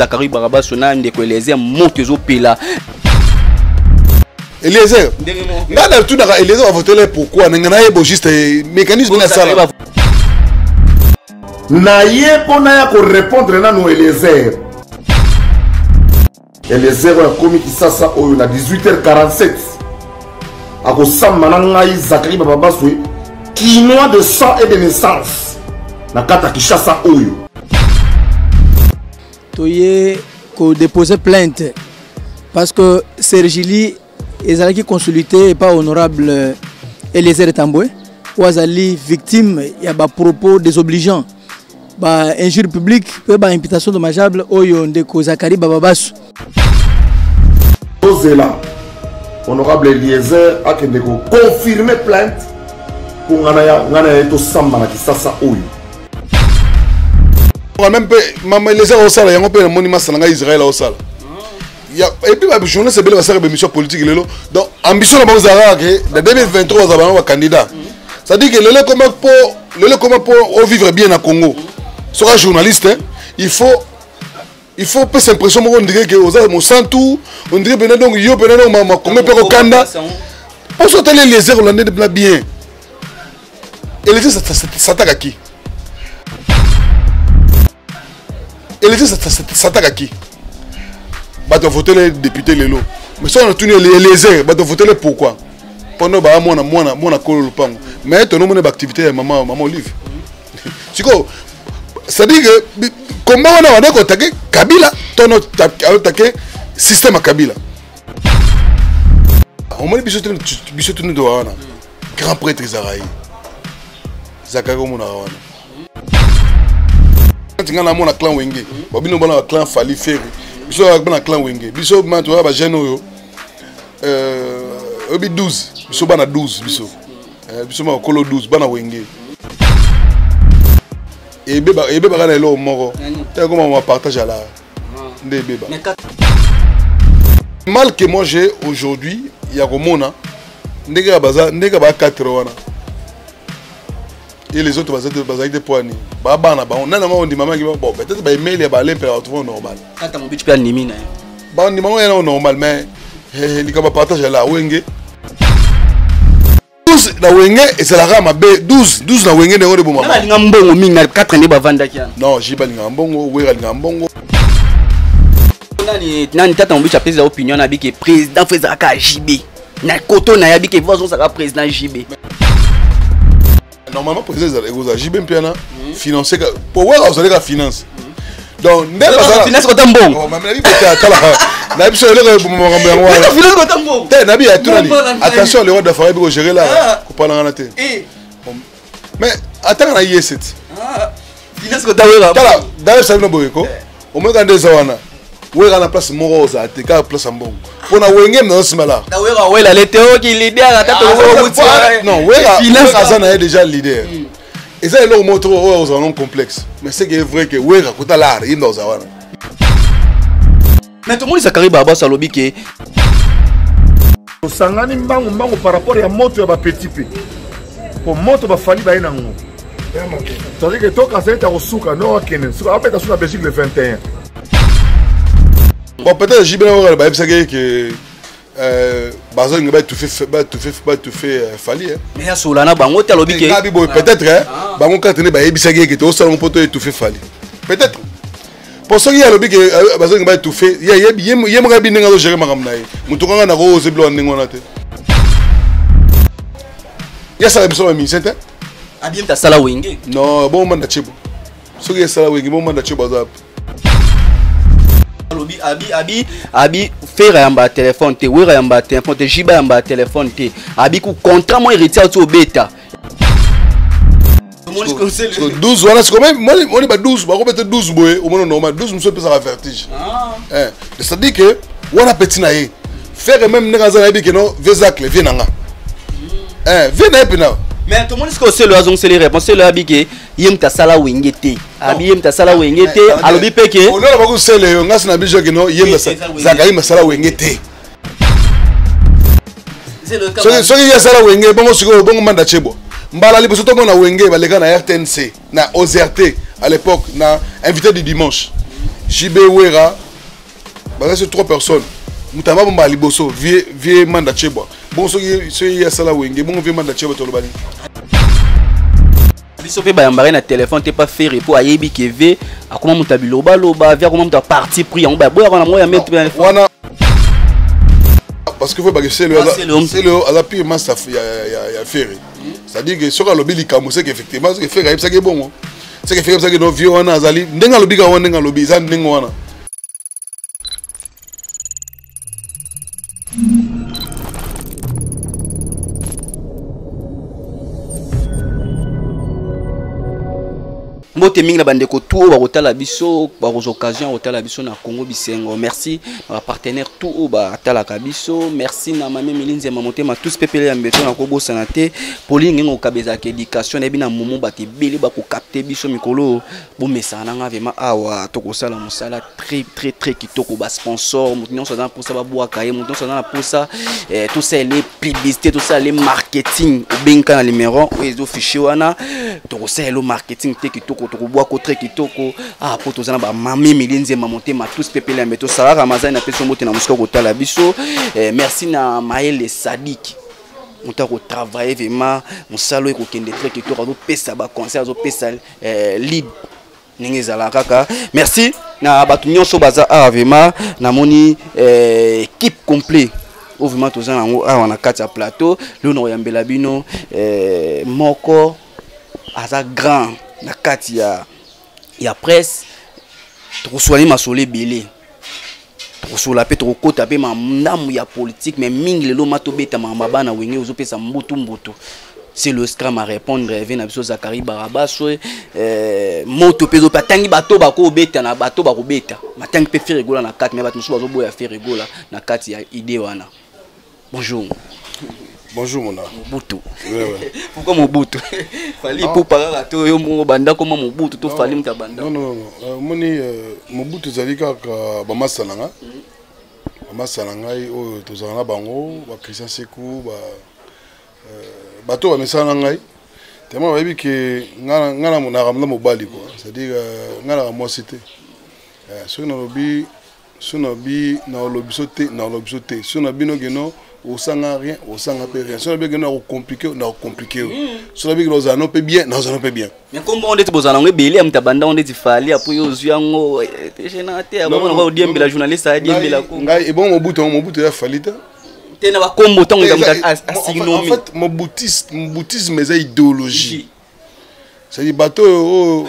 Zakari Barabaso na ndeko Eliezer monte zo pela. Eliezer. Ngana tout na Eliezer va voter pourquoi ngana yebo juste mécanisme na sala. Na ye pona ya ko répondre na no Eliezer. Eliezer a commis Kisasa oyo na 18h47. Ako samba na ngai Zakari Barabaso quinoa de sang et de naissance. Na kata Kishasa oyo. Toye ko déposer plainte parce que Sergili ezalaki consulté et pas honorable Eliezer Tamboué ou azali victime ya ba propos désobligeants ba injure publique pe ba imputation dommageable oyo ndeko Zakari Barabaso. Ozela honorable Eliezer a kende ko confirmer plainte pour ngana eto samba na Kisasa oyo. Même maman Eliezer au sala yango pe monument salanga Israël au sala. Et puis ma journée c'est belle va faire émission politique lelo. Donc ambition na bazara que de 2023 za bana candidat. Ça dit que le comment pour vivre bien à Congo. Sera journaliste, hein, il faut pas s'impression on dirait que aux mon santou, on dirait ben donc yo ben donc ma Congo pe ko kanda. Pour sortir les Eliezer hollandais de bien. Eliezer ça t'a qui? Eliezer s'attaque à qui? Bah tu voter les députés les lots. Mais ça on a tenu les Eliezer, bah tu voter les pourquoi? Pendant bah moi colo le pan. Mais ton nom de activité maman Olive. C'est quoi? Ça dit que comment on a attaqué Kabila, ton attaqué système à Kabila. On m'a dit biso tenu de wana. Grand prêtre Zaraï. Zakari Mona wana. Quand on a mon clan Wenge, Bobino Bana clan Fali Ferry, Biso a clan Wenge, Biso Mantua Bajeno, Obi 12, Biso Bana 12, Biso Ma Kolo 12, Bana Wenge. Et Beba Gana Elo Moro, tel comment on partage à la Beba. Mal que moi j'ai aujourd'hui, il y a Romona, Nega Baza, Nega Ba 4 wana. Et les autres basés des poignées. Babana, on a un dit maman qui va bon, peut-être que mail et balai peut retrouver normal. Quand tu m'as dit que nimina. Bah on dit maman est normal mais il va partager là Wenge. 12 na Wenge et c'est la rame B 12 na Wenge ne ngode maman. Na linga mbongo minga 4 ne bavanda kiana. Non, jiba linga mbongo, wera linga mbongo. Nani tata mbicha pesa opinion na biki président Fezaka JB. Na koto na yabiki vozo saka président JB. Normalement, le président est JB Mpiana financé pour voir vous allez la finance. Donc, finance quand on bon. Attention, les rois d'affaires pour gérer là. Mais attends, on a Y7. Finance quand on d'ailleurs, ça veut dire au moins quand des awana. Oui, on a place morose à tes cas place en bon. On a Wenge dans ce mal-là. Oui, la Léthéo qui leader à tête au non, oui, finance Azana est déjà leader. Et ça, il a montré aux noms complexes. Mais c'est vrai que oui, à l'art, il dans Zawana. Mais tout le monde Zakari Barabaso lobby que Sangani mbangu par rapport à moto ya ba petit peu. Pour moto ba fali ba inango. C'est-à-dire que toi quand c'est au souka non kenen. Souka après sur la Belgique le 21. Bon, peut-être JB va dire que Bazon va tout fait Fali. Mais à Solana, Bango, tu as lobby peut-être, Bango, quand tu es Bisagé, qui est au salon pour tout fait Fali. Peut-être. Pour ça, il y a lobby que Bazon va tout fait. Il y a bien de gérer ma ramnaï. Moutouranga n'a pas osé blanc n'engonate. Il y a ça, il y a ça, Abim ta sala wenge. Non, bon man d'achebo. Ce qui est sala wenge, bon man d'achebo bazap. Abi faire yamba téléphone te wera yamba téléphone te jiba yamba téléphone te abi ku contrat moi héritier au bêta 12 voilà c'est quand même moi on est pas 12 ba ko peut 12 boy au moins normal 12 monsieur peut ça vertige ça dit que on a petit naé faire même nanga za abi que non vezacle vient nga vient et puis non. Mais tout le monde est que le hasard c'est les réponses c'est le habité yem ta sala wengete abi yem ta sala wengete alobi peke on a beaucoup c'est le ngas na bijo que non yem Zakari ma sala wengete c'est le cas so ya sala wenge bongo siko bongo manda chebo mbala liboso to mona wenge baleka na RTNC na OZRT à l'époque na invité du dimanche JB Wera, c'est 3 personnes. Moutama Bomba Liboso, vieux mandat Cheba. Bon, ce y a ça là, oui, bon, vieux mandat Cheba Tolobani. biso pe bayambare na téléphone te pas faire pour ayebi keve akoma mutabiloba loba via comment ta parti pris on ba boya na moya mettre wana parce que faut pas que c'est le ala pire masse ya faire c'est-à-dire que soka lobi likamo c'est qu'effectivement c'est que faire ça que bon c'est que faire ça que no vieux wana azali ndenga lobi ka wana ndenga lobi za ndenga wana. Mbote mingi na bandeko tout ba kotala biso ba occasion kotala biso na Congo Bisengo. Merci na partenaire tout ba tala kabiso. Merci na mame Milinze Mamotema tous pepele ya mbeto na ko sanate polingi ngo kabeza ke éducation na bina momo ba te beli ba ko capter biso mikolo bo mesana nga vraiment awa to ko sala musala très kitoko ba sponsor mutinyo ça pour ça ba boa kaye mutinyo ça pour ça tout ça les publicité tout ça les marketing benka na numéro ezo fichier wana to ko sala le marketing te kitoko to bois très kitoko ah pour tous ba mami Milinze Mamotema tous pepele ya mbeto sala ramazani na peso mbote na musika ko tala biso. Merci na Maël Sadik muta ko travailler vraiment musalo e ko kende très kitoko do pesa ba concert zo pesa lead ningi zala kaka. Merci na batu nyonso baza vraiment na moni équipe complet vraiment tous nango awa na kati ya plateau le no yambela bino moko aza grand na kati ya presse trosoani masole belé trosola pe trokota pe mandamu ya politique mais mingi lelo matobeta mabana wenge ozopesa mbutu c'est le scrum à répondre vena biso Zakari Barabaso moto pezo patangi bato bako beta na bato bako beta matangi pe faire rigola na kati mais bato musu bazo boya faire rigola na kati ya idée wana. Bonjour. Bonjour mon ami. Mobutu. Pourquoi Mobutu? Fallait pour parler à toi, yo banda comment Mobutu to fallait mta banda. Non. Moni Mobutu zalika ka ba masalanga. Ba masalanga o to zana bango, ba Christian Sekou, ba to ba mesana ngai. Tellement ba bi ke ngana mona ramla mobali quoi. C'est-à-dire ngana mo cité. So na lobi na lobi sauter, na lobi sauter. So na bino geno au sang rien, au sang à rien. Si on a bien compliqué, on a compliqué. Si on a bien que nous allons bien, nous allons bien. Mais comment on est pour ça, on est belé, on est abandonné, on est fallu, après aux yeux, on est gênanté. On va dire que la journaliste a dit que la com. Et bon, mon bout est fallu. Tu n'as pas comme autant assigné. En fait, mon boutisme est idéologie. C'est-à-dire bateau,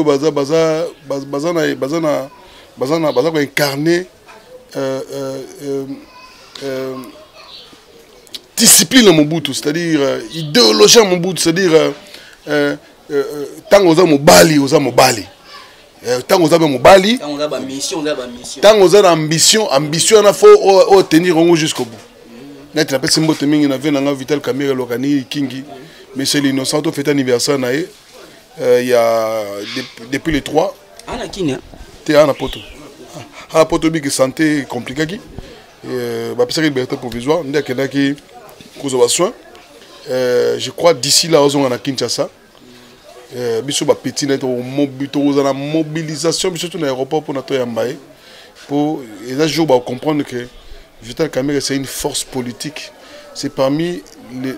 baza incarné discipline à Mobutu, c'est-à-dire idéologie à Mobutu, c'est-à-dire tant aux hommes Mobali, tant aux hommes Mobali, tant aux hommes ambition, il faut tenir en haut jusqu'au bout. Net la personne qui m'a vu dans Vital Kamere Lokani Kingi, mais c'est l'innocent au fait anniversaire il y a depuis les 3. Ah la Kine. T'es à Poto. À Poto big santé compliqué qui. Bah parce que liberté provisoire, on dit qu'il y a qui je crois d'ici là on a Kinshasa biso ba petit net la mobilisation biso dans l'aéroport pour notre yambaye pour et là jour va comprendre que Vital Kamerhe c'est une force politique, c'est parmi les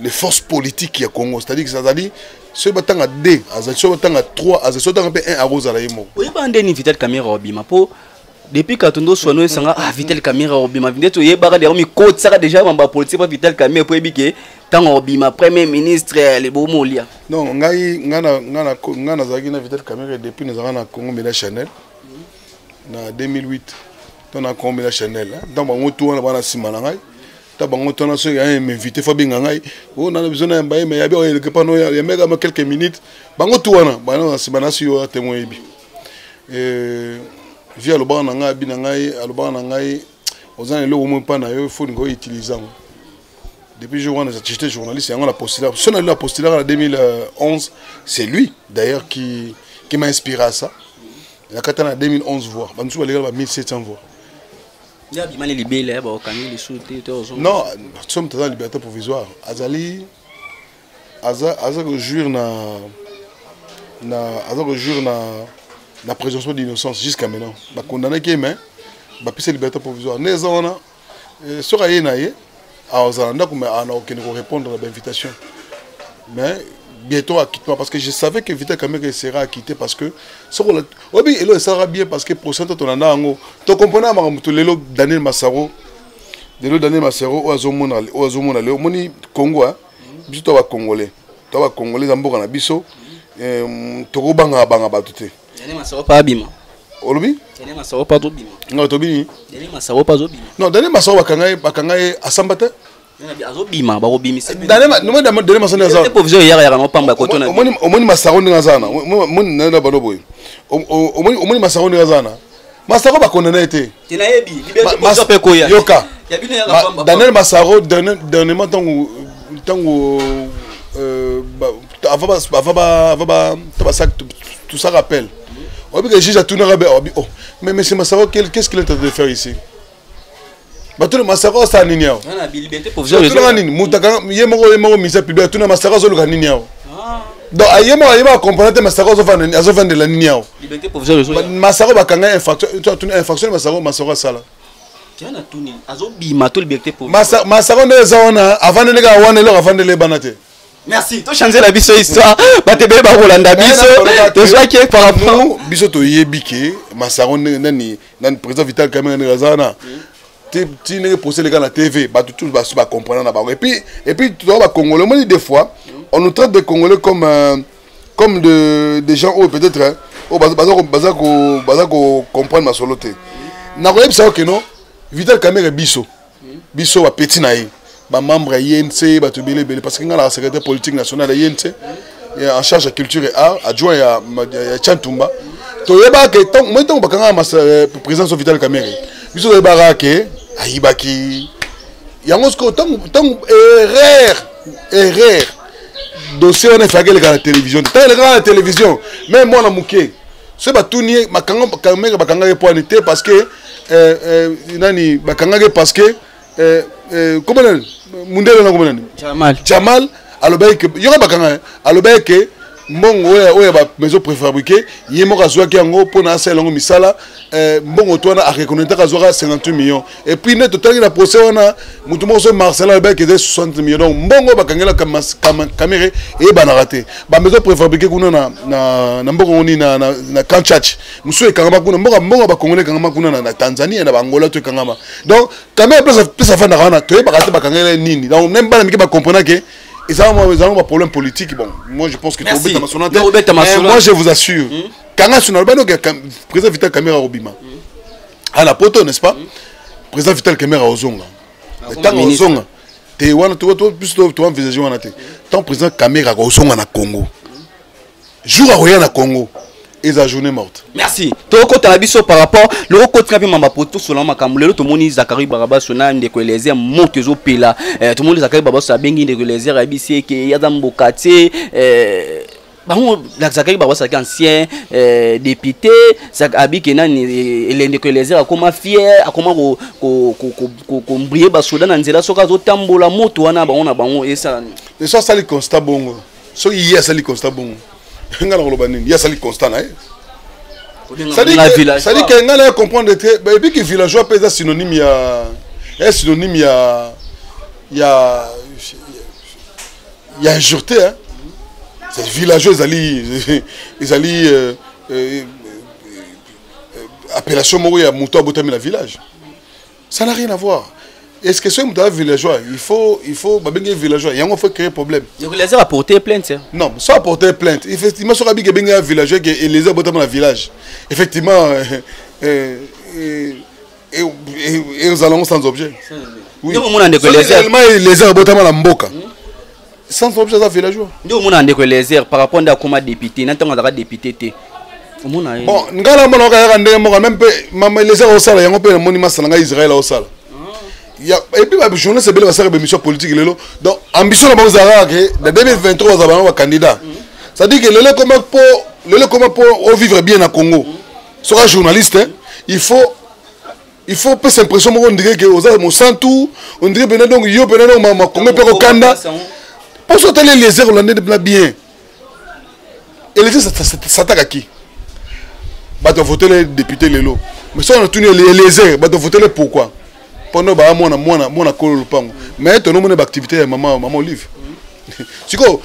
forces politiques qui a Congo, c'est-à-dire que ça veut dire ce battant à 2 ce battant à 3 ce battant à 1 à Rosala yemo oui ba ndeni Vital Kamerhe obima po. Depuis que tu as sanga Vital Kamerhe obima vinde y a des côte ça déjà en politique Vital Kamerhe pour ébiquer tant obima premier ministre les beaux molia non ngana zaki na Vital Kamerhe depuis nous avons na Congo Mela Chanel na 2008 on a Congo Mela Chanel dans bango tout on a simana ngai ta bango to na so ya m'inviter fa binga ngai on a besoin d'un bail mais ya bien quelque part il y a même quelques minutes bango tout on a bana simana si yo témoin ebi via le bar nanga binangai alobana ngai ozana le moment pas na yo faut ngo utiliser depuis je vois j'étais journaliste et on a postulé si on a postulé en 2011 c'est lui d'ailleurs qui m'a inspiré à ça la katana 2011 voix bantu balega 1700 voix ya bimani libele ba okangi les shooter non sommes dans la liberté provisoire azali aza que jure na la présomption d'innocence jusqu'à maintenant. Bah condamné qui est mais bah puis c'est liberté provisoire. Né zona sur aïe naïe à Ozalanda comme à n'a aucune répondre à l'invitation. Mais bientôt acquittement parce que je savais que Vital Kamerhe sera acquitté parce que ce qu'on obi elo sera bien parce que pour cent ton anda ngo to comprenez ma mutu lelo Daniel Massaro o azomona leo moni Congo hein biso to ba congolais zamboka na biso to banga bato te Daniel Massaro pas bima olobi Daniel Massaro pas to bima non to bini Daniel Massaro pas to bima non Daniel Massaro bakanga asamba te azobima bakobimisa Daniel Massaro azana provisoire yaka no pamba ko tona omoni Massaro ndinga zana omoni na baloboy omoni Massaro ndinga zana Massaro bakondana ete tinayebi liberté pe koya yoka yabino yaka pamba Daniel Massaro dernièrement tango tout ça rappelle. On dit que le juge a tourné oh mais monsieur Massaro qu'est-ce qu'il est en train de faire ici? Tout le Massaro ça ninyao. On a liberté provisoire. Tout le monde moutaka yemo ministère public tout le Massaro zo le ninyao. Donc ayemo comprendre Massaro zo vendre de la ninyao. Liberté provisoire. Massaro bakanga infraction Massaro sala. Tiana tuni azobima to liberté provisoire. Massaro ndezona avant de nega wana lo avant de les banate. Merci. Tu changer la biso histoire. Batebe ba Rolanda biso. Déjà qui par rapport biso to yebike Massaro nani président Vital Kamerhe ngazana. Tu n'es posé les gars à la TV, bah tout va comprendre là-bas. Et puis tu vois Congolais, moi des fois on nous traite de Congolais comme des gens où peut-être au bazar comprendre ma soloté. Na ko yebisa que non Vital Kamerhe biso ba petit naï. Ba membre INC ba to belé parce que la secrétaire politique nationale INC en charge de culture et art adjoint ya Chantumba. To yeba que moi tant bakanga président Vital Kamerhe. Biso yeba que aibaki yango sko tant erreur dossier on a fait la télévision tant la télévision même moi na muké c'est ba tourner makanga Kamerhe bakanga pointé parce que nani bakanga parce que comment mundele na comment Jamal alobé que yora bakanga alobé que mbongo oya ba maison préfabriquée yemo kazwa ki yango pona selongo misala mbongo twana a reconnaître kazwa 58 millions et puis net total na procès wana mutu mo Marcel alobé que 60 millions donc mbongo bakangela Kamerhe et bana raté ba maison préfabriquée kuna na mbongo ni na Kanchach musu e kangama kuna mbongo ba congolais kangama kuna na Tanzanie na Angola to kangama donc Kamerhe plus afin na wana to e bakate bakangela nini donc même bana miki ba comprendre que et ça, moi, nous avons un problème politique. Bon, moi, je pense que moi, je vous assure, quand le président Vital Kamerhe a Obima, à la poto, n'est-ce pas? Président Vital Kamerhe a Ozonga. Tant Ozonga, tu as envisagé tant président Kamerhe a Ozonga na Congo. Jour à rien na Congo. Et la journée morte. Merci. Toko Talabiso par rapport le côté qui m'a poto sur la makamulelo tout le monde Zakari Baraba sona de que les airs montent au pela tout le monde Zakari Baraba sa bengi de que les airs abissé que Yadam Bokate bon la Zakari Baraba sa ancien député Zak abi que nan de que les airs comment fier comment ko briller ba soda na nzela soka zo tambola moto wana ba on a bango et ça li constat bongo so hier ça li constat bongo il y a ça le constat là. Ça dit que ngala comprendre que et puis que villageois peut être synonyme il y a injurté hein. C'est villageois ils allaient appellation moro ya muto abotami la village. Ça n'a rien à voir. Est-ce que ce villageois, il faut babenga villageois, il faut créer problème. Donc les a porté plainte. Non, sans porter plainte. Effectivement, sur Abi babenga villageois et les a botam dans le village. Effectivement et nous allons sans objet. Oui. Les a botam la mboka. Sans objet ça villageois. Nous on a des les airs par rapport à comment député, n'entend pas député té. Bon, ngala mona ka rande mo même peu les a au sala, yango pe monument salanga Israël au sala. Et puis la journée c'est belle va faire émission politique donc ambition la bazara que en 2023 on va candidat ça dit que le comment pour vivre bien à Congo sera journaliste hein, il faut pas s'impression on dirait que aux mon tout on dirait ben donc yo ben donc ma Congo pe kanda pour sortir les airs hollandais de bien et les ça s'attaque à qui bato voter les députés lelo mais ça on a tourné les airs bato voter les pourquoi pendant ba mona kolo lupango mais to no mona activité ya maman Olive siko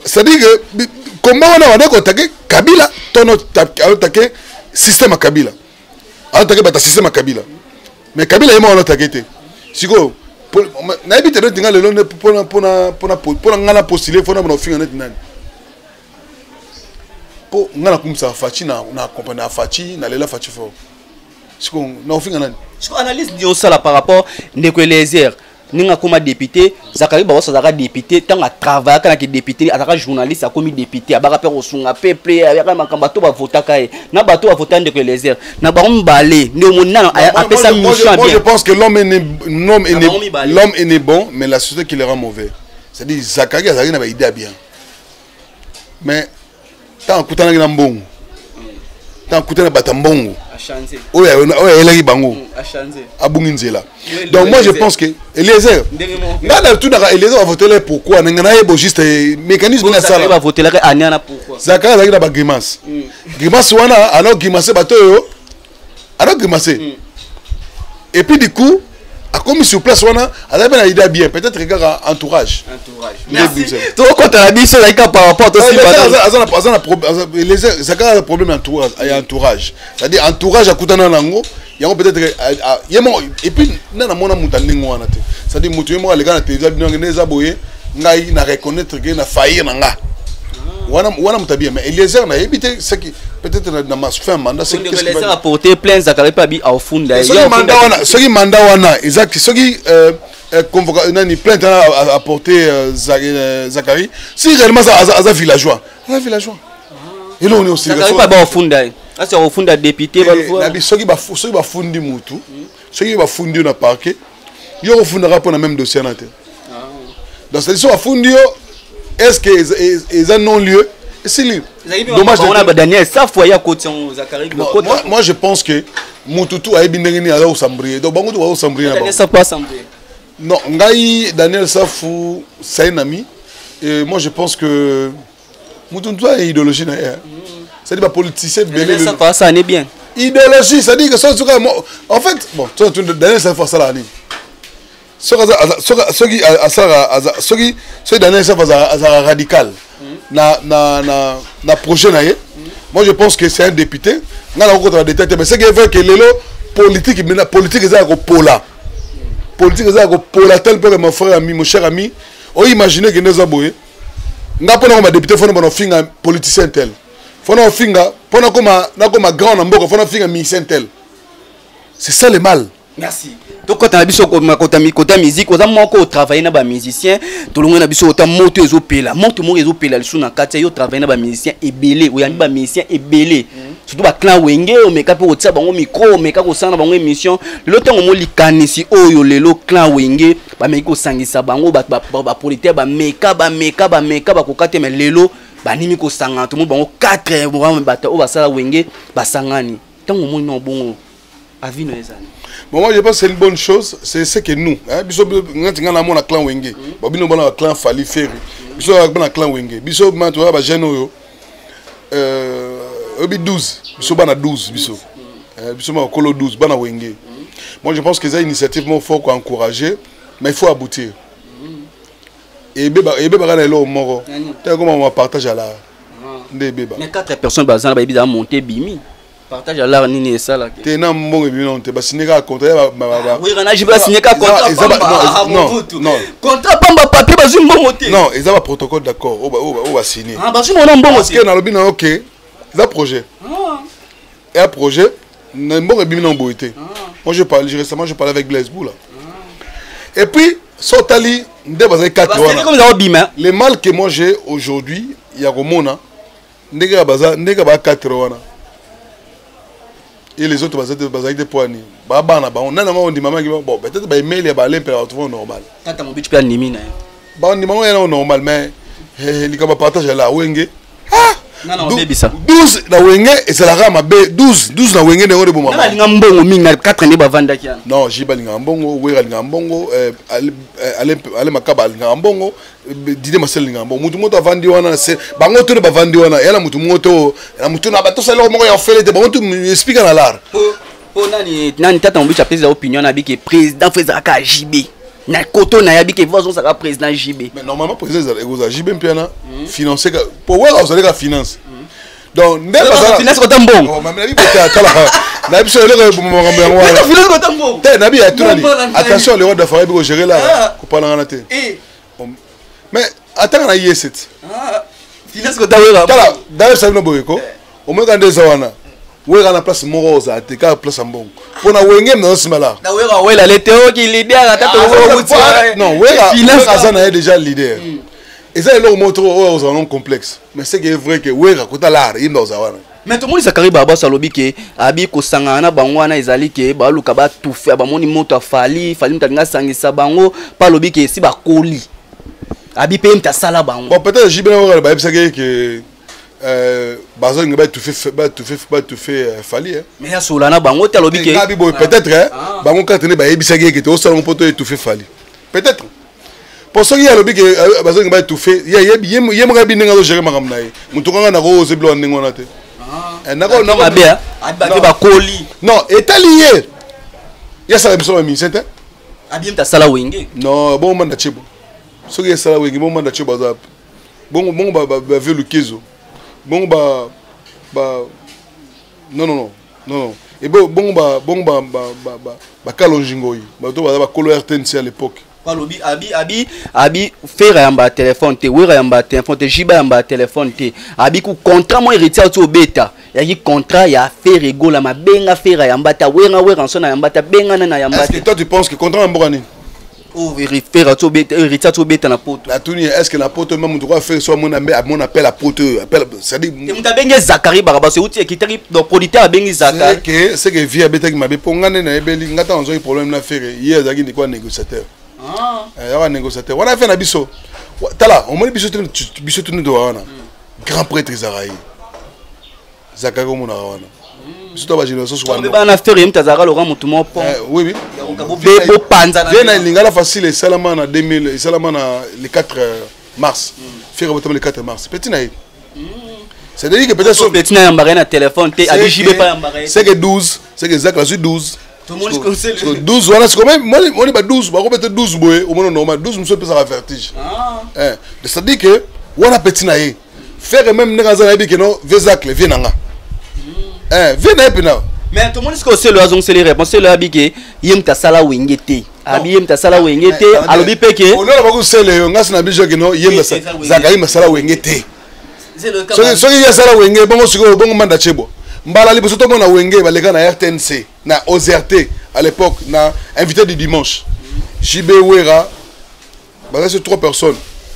ça dit que comment on a attaqué Kabila tono attaqué système Kabila attaqué bata système Kabila mais Kabila yema on attaqué te siko na habite no tinga lelo ne pona ngala postuler fona na finga net nani po ngala kumsa fachi na accompagner fachi na lela fachi fo siko na finga nani siko analyse dio ça par rapport ndeko Eliezer ninga comme député Zakari ba osazaka député tant à travailler kana ki député ataka journaliste a comme député abaka pe osunga peuple abaka makamba to ba votaka e na bato ba voter ndeko Eliezer na ba mbale ndi omona apesa mission bien. Moi je pense que l'homme est né bon mais la société qui le rend mauvais. C'est-à-dire Zakari azaki na ba idée bien. Mais tant kutana na mbongo. Tant kutana batambongo. Achanze. Oya elaki bango. Achanze. Abunginzela. Donc moi je pense que Eliezer ngana tout na Eliezer va voter pourquoi ngana yebo juste mécanisme na sala va voter là aniana pourquoi Zakari azaki na ba grimace. Grimace wana alors grimace bato yo alors grimace. Et puis du coup a commis sur place wana azaki na idée bien peut-être regarde entourage. Merci. Tu compte la mission là par rapport aussi Eliezer Zakari a un problème entourage. C'est-à-dire entourage à kutana nango yango peut-être et puis nana mona mutandingo wana te c'est-à-dire mutu yemo aleka na télévision bino neza boye ngai na reconnaître que na faillir nanga wana mutabia mais Eliezer na éviter ce qui peut-être na ma fin mandat c'est qu'est-ce qu'il va apporter plein Zakari pa bi au funda ce qui mandat wana exact ce qui convoqué nani plainte à apporter Zakari si réellement ça villageois et là on est aussi Zakari pa ba au funda c'est au fond député na soki ba fundi mutu soki ba fundi na parquet yo ko fundaka pour na même dossier na te donc c'est ça fundi yo est-ce que ils non lieu c'est libre dommage on a Daniel ça fois ya côté Zakari moi je pense que mutu tout a bindenge ni ala osambrier donc bango to wa osambrier na Daniel ça pas sambrier non ngai Daniel Safou c'est un ami et moi je pense que mutu tout a idéologie na c'est des politiciens belé ça n'est bien idéologie ça dit que ça en fait bon tu Daniel ça fait ça là ni ce qui Daniel ça fait radical na projet na moi je pense que c'est un député na la contre détecter mais c'est qui veut que lelo politique ça ko pola tel que mon frère ami mon cher ami on imaginer que nous aboyer nga pona comme député fona bon finga politicien tel fona finga pona comme grand na mboko fona finga ministre tel c'est ça le mal. Merci. Donc quand on a biso côté musique on a moko travailler na ba musicien to longa na biso ota moto ezopela le sou na kati yo travailler na ba musicien ebelé o yandi ba musicien ebelé surtout ba clan wenge o meka pe otsa bango micro o meka ko sanga bango émission le temps mo likanisi oyo lelo clan wenge ba meki ko sangisa bango ba politaire ba meka ba ko kate mais lelo ba nimi ko sanga to mo bango 4 bata o ba sala wenge ba sangani tango mo no bongo avis no ezani. Bon, moi je pense que c'est une bonne chose, c'est ce que nous, biso ngati na mona clan wenge, ba bino bana clan Fali Ferry, biso bana clan wenge, biso ma to ba jeune oyo obi 12, biso bana 12 biso. Biso ma kolo 12 bana wenge. Moi je pense que c'est une initiative mon faut encourager, mais il faut aboutir. Et beba kana lo moro. T'as comment on partage à la beba. Mais 4 personnes bazana ba bida monter bimi. Partage à l'art nini ça là. T'es na mbongo bino te ba signer ka contrat ba. Oui, rana je vais signer ka contrat. Non. Contrat pamba papier ba zuma monter. Non, ils ont un protocole d'accord. On va signer. Ah ba zuma mbongo. Parce que na lobi na OK. Ils ont un projet. Et un projet na mbongo bino boité. Moi je parle récemment je parlais avec Blaise Bou là. Et puis Sotali ndé ba 4 wana. Le mal que moi j'ai aujourd'hui, il y a Romona ndega baza ndega ba 4 wana. Et les autres bazaï des poignées. Baba on a on dit maman qui bon peut-être ba email ya ba aller pour retrouver normal. Tata mon bitch nimi na. Ba on dit maman est normal mais il comme partage là wenge. Ah 12 na wenge ezalaka mabe 12 na wenge ndenge bo mama na mbongo mingi na 4 nde bavandaki yana non jiba linga mbongo wera linga mbongo ale makaba linga mbongo dide masel linga mbongo mutu moto avandi wana se bango to bavandi wana yana mutu moto na mutu na bato sala moko ya fele de bango to explique na lar po nani tata mbicha pesa opinion na biki président fezaka JB na koto na yabi ke vozo saka président JB mais normalement président egoza JB mpiana financer pour wera osaleka finance donc ndeba finance ko tambongo mama na bibo kala na biso le ko mo ngambo yango wana finance ko tambongo te na bi atunani attention le roi de famille ko gérer là ko pala ngana te mais attends na yeset finance ko tawera kala d'ailleurs ça no boyeko o mo kande zawana wera na place moko za te ka place mbongo pona wenge na simala na wera wela le teo ki leader ata to non wera finance na déjà leader et ça le moto aux un complexe mais c'est vrai que wera kota l'art il dans zawana mais tout le monde Zakari Baba salobi ke abi ko sangana bango wana ezali ke ba luka ba tufe ba moni moto afali mutanga sangisa bango pa lobi ke si ba koli abi pe mta sala bango bon peut-être jibena wera ba ebisake que bazo nga ba tufe fali mais ya solana bango te lobi ke ngabi boy peut-être bango katene ba ebisake que to sala mon poto tufe fali peut-être pour ça qu'il y a le big bazo nga ba tufe yem ngabi ninga zo gérer makam nae mutukanga na ko zeblo ninga na te nako bien abi ba koli non est lié ya ça biso ba minsete abi mta sala wenge non bon manda chebo so que sala wenge bon manda chebo za bon ba ver le kizo bon ba non et bon ba kalonjingoyi ba to ba kolo RTNC à l'époque Palobi abi faire yamba téléphone te wera yamba téléphone te jiba yamba téléphone te abi ku contrat mo héritier to beta ya ki contrat ya faire egola mabenga faire yamba ta wera nsona yamba ta benga na yamba est-ce que toi tu penses que contrat mbokani oh vérifier to beta héritier to beta na poto la tuni est-ce que la poto même tu dois faire soit mon appel à poto appel ça dit te muta benga Zakari Baraba c'est outil qui tari donc producteur bengi Zakari c'est que via beta qui m'a pongane na ebeli ngata onzo problème na faire hier zaki ni quoi négociateur un négociateur. On a fait un biseau. Tala, on m'a dit biseau tout nous wana. Grand prêtre Zaraï. Zakari Mouna wana. Biseau toi génération soit. On va faire une tazara Laurent Moutouma. Oui oui. Bebo panza. Viens lingala facile Salaman en 2000 Salaman le 4 mars. Faire le 4 mars. Petit naï. C'est-à-dire que peut-être petit naï embarqué na téléphone te abi jibe pas embarqué. C'est que 12, c'est que Zak la suite 12. Tout le monde conseille 12 voilà c'est quand même moi on est 12 on peut 12 boy au moins normal 12 monsieur peut ça vertige c'est-à-dire que on a petit naïe faire même dans un habit que non vezacle vient nga vient na pena mais tout le monde conseille le azon c'est les réponses c'est le habit que yem ta sala wingete abi yem ta sala wingete alobi peke on a beaucoup c'est le ngas na bijo que non yem Zakari masala wingete c'est le cas so ya sala wingete bongo siko bongo manda chebo mbala liboso to mona wenge baleka na RTNC na OZRT à l'époque na invité du dimanche JB Wera bah c'est 3 personnes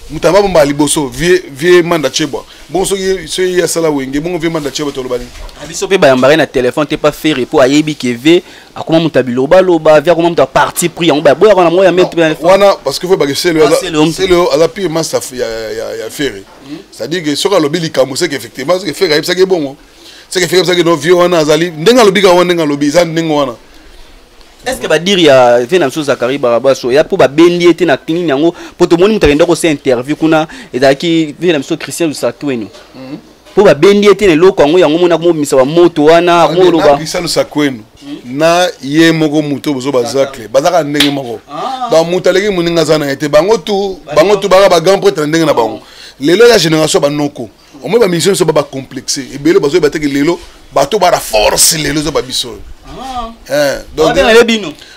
mutamba bomba liboso vie manda chebwa bon so ya sala wenge bon vie manda chebwa to lobali abiso pe ba yambare na téléphone te pas faire pour ayebi keve akoma mutabilo loba via comment ta parti pris on ba boya na moya mettre wana parce que faut ba c'est le ala pire masse ya faire c'est-à-dire que sur le bili kamuse qu'effectivement c'est que faire ça que bon c'est que fait comme ça que nos vieux on a zali ndenga lobika wana ndenga lobi za ndenga wana est-ce que ba dire ya vena mso Zakari Baraba so ya po ba bendi ete na clinique yango po to moni mutagenda ko se interview kuna ezaki vena mso Christian Lusakwenu po ba bendi ete ne loko yango mona ko misa ba moto wana ko loba Christian Lusakwenu na ye moko muto bozo bazakle bazaka ndenge moko donc mutaleki muninga zana ete bango tu ba grand prêtre ndenge na bango lelo la génération ba noko au moins ba mission so ba complexé et belo bazo bateke lelo bato ba la force lelo zo ba biso donc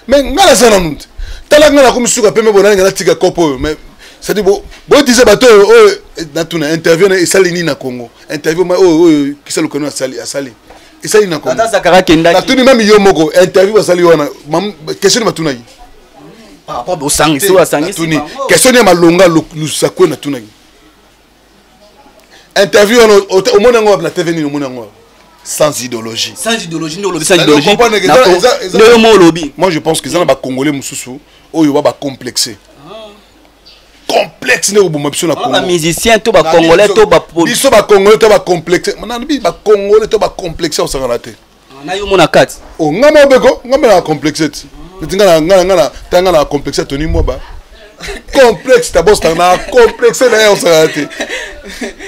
mais ngala sana nunte tala ngala ko misuka pembe bona ngala tika kopo mais c'est dit bo disait bato na tuna interview na salini na Congo interview ma kisa lokano asali isali na Congo Zakara kenda na tuni même yo moko interview asali wana question matuna yi par rapport au sang so asangi tuni question ya malonga lusakwe na tuna yi interview au monde ngo na TV ni au monde ngo sans idéologie moi je pense que ça va congolais mususu oyo ba complexé complexe ne oboma biso na Congo. Ba musicien to ba congolais to ba biso ba congolais to ba complexe. Mana bi ba congolais to ba complexe au sangalate. Na yo mona kati. Oh ngama beko, ngama na complexe. Ngana tanga na complexe Tony Moba. Complexe ta boss na complexe na yo sangalate.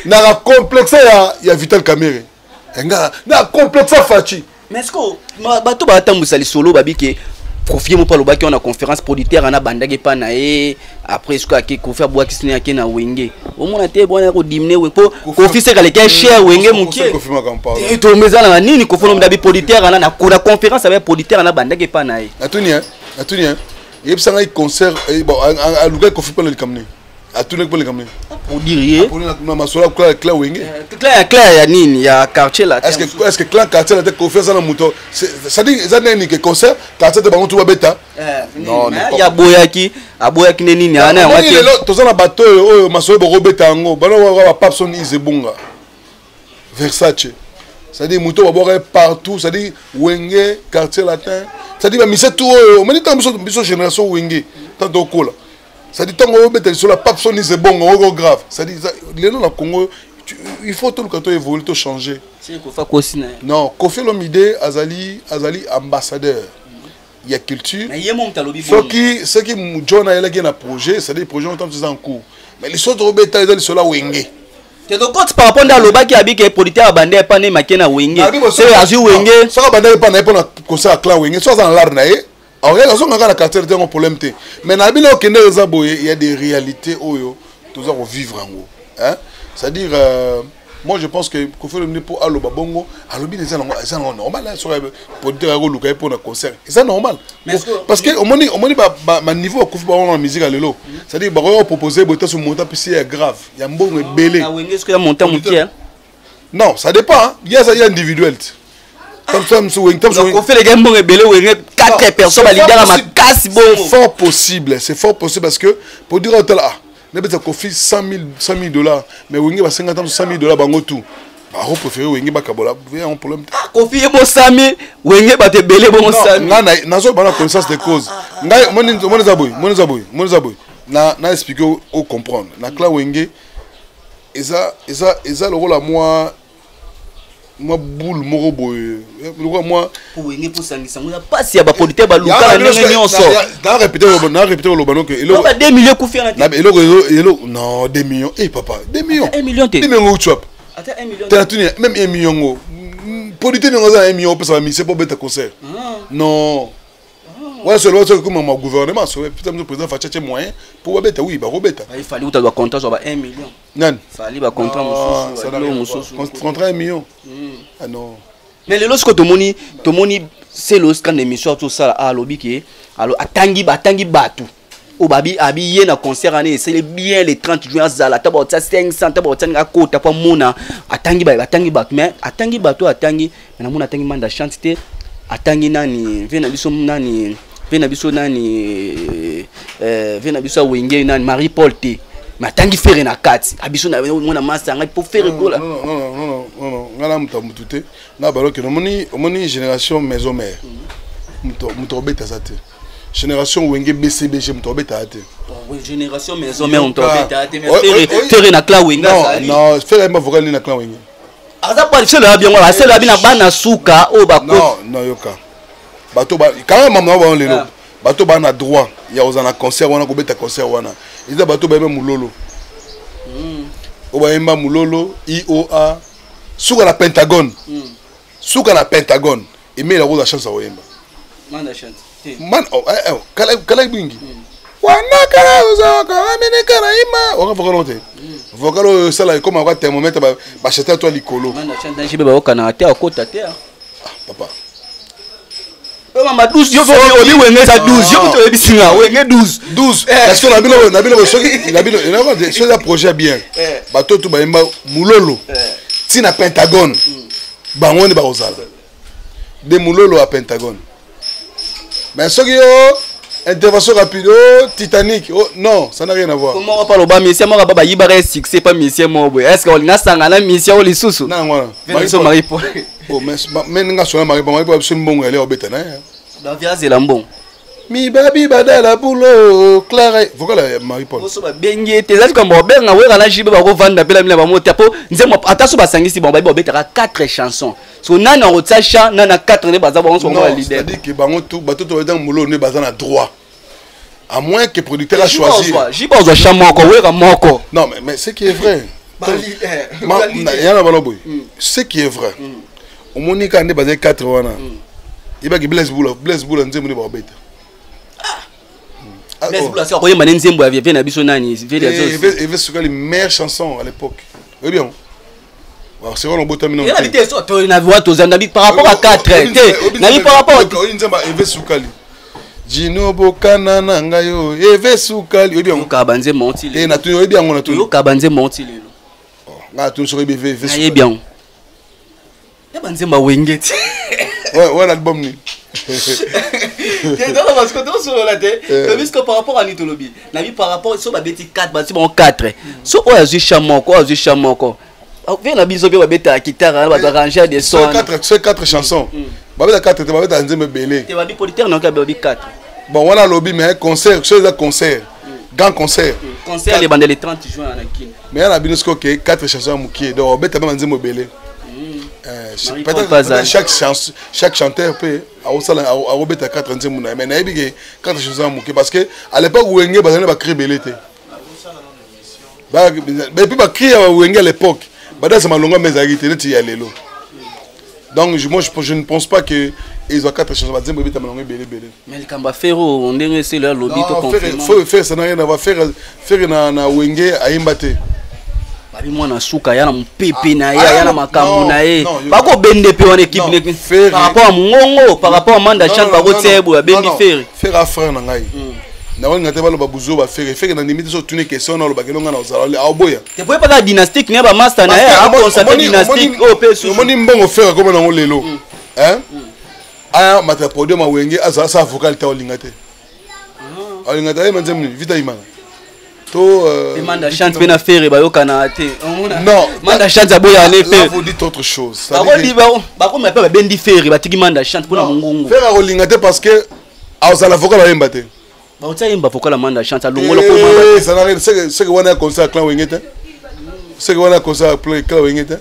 Na complexe ya Vital Kamerhe. Nga na complexe Fachi. Mais est-ce que bato ba tambusa li solo babike confier mo pa lo baki on a conférence producteur ana bandage pa na e après ce que confère bois qui sine akena wenge au mona te bona ko dimner we po confise ka le cher wenge mukie et to mezana na nini ko fono ndabi producteur ana na conférence avec producteur ana bandage pa na e atuni et puis ça un concert bon à lugar ko fi pa le kamne atuni ko le kamne pour dire pour na masola clair wenge clair ya nini ya quartier là est-ce que clan quartier là te confesse na muto ça dit ça n'est que concert quartier de bango tout beta non ya boyaki aboyaki nini ana ngaki tozana bato oyo masola bo robeta ngo bana wa papson izebunga Versace ça dit muto ba boire partout ça dit wenge quartier latin ça dit ba mise tout on me dit tant biso génération wenge tant dokola ça dit tant on beta sur la papson izebunga grave ça dit les noms na Congo il faut tout le temps évoluer, tout changer. Non, Kofi Olomide azali ambassadeur. Il y a culture. Ceux qui John a eu un projet, c'est des projets en cours. Mais les autres robeta ils sont là wenge. Tu te par rapport à l'oba qui habite politique à bandé pas né makena wenge. C'est azu wenge. Ça bandé pas né pour un concert à clan wenge. Soit dans l'art naé. Alors il y a raison quand la quartier était un problème té. Mais na bino kende zaboye, il y a des réalités oyo tous à vivre en haut. Hein? C'est-à-dire, moi je pense que Kofi Olomide pour Aloba Bongo, Alobi c'est normal pour dire à pour un concert. C'est normal. Parce que au moins ma niveau Kofi Olomide en musique à l'élo. C'est-à-dire bah on proposer botter sur montant puis c'est grave. Il y a un bon belé. Est-ce qu'il y a montant moutier? Non, ça dépend. Il y a individuel. Comme ça, Kofi les gars bon belé ou 4 personnes à l'idée à ma casse bon. C'est fort possible. C'est fort possible parce que pour dire au là. Mais peut-être qu'on fait $100,000, mais Wenge va 50 ans $100,000 bango tout. Bah on préfère Wenge ba kabola, vous avez un problème. Kofi est bon 100,000, Wenge ba te belé bon 100,000. Na zo bana connaissance des causes. Ngai moni zaboy. Na expliquer au comprendre. Na clan Wenge eza le rôle à moi boule moro boy. Moi pour Wenge pour sangisa, on a pas si ya ba politique ba luka na ndenge nyonso. Na répéter le bano que elo ba 2 millions Kofi na. Na elo non 2 millions. Eh papa, 2 millions. 1 million te. 2 millions tu vois. Attends 1 million. T'as tenu même 1 million. Politique n'ont pas 1 million pour ça mais c'est pas bête concert. Non. Ouais, c'est l'autre comme mon gouvernement, c'est peut-être le président Fachache moyen pour bête oui, bah robeta. Il fallait ou tu dois compter sur 1 million. Non. Fallait ba contrat contrat 1 million. Ah non. Mais le lorsque to moni c'est le scan d'émission tout ça à lobby qui alors atangi batu au babi habillé na concert année c'est bien les 30 juin zala tabo 500 tabo tanga kota pa mona atangi batu mais atangi mais na mona atangi manda chantité atangi nani vena biso wenge nani Marie Paul T mais atangi faire na kati abiso na mona masanga pour faire quoi là non ngala mutambutu te na balo ke moni génération maison mère muto beta zate génération wenge BCBG muto beta te génération maison mère muto beta te faire na clan wenge non faire ma vocal na clan wenge aza pas c'est là bien voilà c'est là bien bana suka o ba non yoka bato ba quand même maman ba lelo bato ba na droit ya ozana concert wana ko beta concert wana iza bato ba même mulolo Obaemba Mulolo, IOA, Souka na Pentagone. Souka na Pentagone. Et mais la rose a chance à Oemba. Man a chance. Man, Kala Bingi. Wana Kala Oza, Kala Mene Karaima. On va voir l'autre. Vocalo, ça là, comme on va thermomètre, acheter à toi l'icolo. Man a chance d'un chibé au Canada, à côte à terre. Papa. Maman 12 yo oli wenge za 12 yo to ebisinga wenge 12 parce que nabilo c'est un projet bien bato to baemba mulolo ti na Pentagone bangoni ba ozala de mulolo à Pentagone mais ce qui intervention rapide Titanic non ça n'a rien à voir comment on parle ba mission moi ba yibare succès pas mission mo est-ce qu'on a sangana mission o lisusu na ngwana Marie Paul mais nga sona Marie Paul absolument bon elle est obéta na la viase est bon mi babi badala boulot Clara vocal Marie Paul so ba bengi te zali comme Robert na wera na jibe ba ko vanda pela mina ba mota po nzemo ataso ba sangisi bon ba betaka 4 chansons so nana rotsa cha nana 4 ne baza bon so ba leader c'est-à-dire que bango tout bato to dans molo ne baza na droit à moins que producteur a choisi jibe ozo cha moko wera moko non mais ce qui est vrai ce qui est vrai au monika ne baza 4 wana iba ki Blaise Boula nzemo ne ba beta Blaise Boula c'est koyemba nzembo ya na biso nani il veut sur les meilleures chansons à l'époque oui bien c'est vraiment beau terminer il habité sur to na voix to zanda par rapport à 4 na par rapport à nzemba il veut sukali Jino bokana na ngayo il veut sukali oui bien ka banze monti et na tu oui bien on a tout ka banze monti lelo na tu sur il veut sukali bien ya banze ma wengeti ouais l'album ni parce que tu sur la tête puisque par rapport à Nitolobi na par rapport so ba beti 4 ba 4 so o azu chamoko viens na biso ba beta guitare ba arranger des sons c'est 4 chansons ba beta 4 te ba beta nzembe belé te ba bi politique non ka ba bi 4 bon on a lobby mais concert grand concert les bandes les 30 juin à la kin mais on a bien ce que 4 chansons mukie donc beta ba nzembe belé peut-être chaque chanteur peut a obéta 4 nzembe mais na yebi 4 chansons mukie parce que à l'époque où Wenge bazana ba créer belé te ba puis ba créer Wenge à l'époque bada ça malonga mais arrêté net ya lelo donc je ne pense pas que ils ont 4 chansons nzembe beta malonga belé mais le kamba ferro on ndenge c'est leur lobby to confirmer faire ça n'a rien à voir faire na Wenge aimba te babi mwana suka yana mpepe na ya na makambu na ye bako bende pe wana équipe par rapport à Mongo par rapport à Manda Chant bako tsebo ya bendi faire faire à frère na ngai na wani ngate balo babuzo ba faire na limite so tune question na lo bakelonga na ozala a boya te poye pas dynastique ne ba master na ya a consacrer dynastique o pe so moni mbongo faire comme na lelo hein aya mata podium ma Wenge aza sa vocal ta olingate olingate ay manzemni vita imana to Manda Chant pe na faire ba yokana te non Manda Chant aboya ne faire vous dites autre chose ça veut dire ba ko me pe bendi faire ba tiki Manda Chant pour na mongongo faire olingate parce que azala vocal ba yembate ba otsa yemba vocal Manda Chant alongola ko mamba ça n'a rien c'est que wana concert clan Wenge te c'est que wana concert play clan Wenge te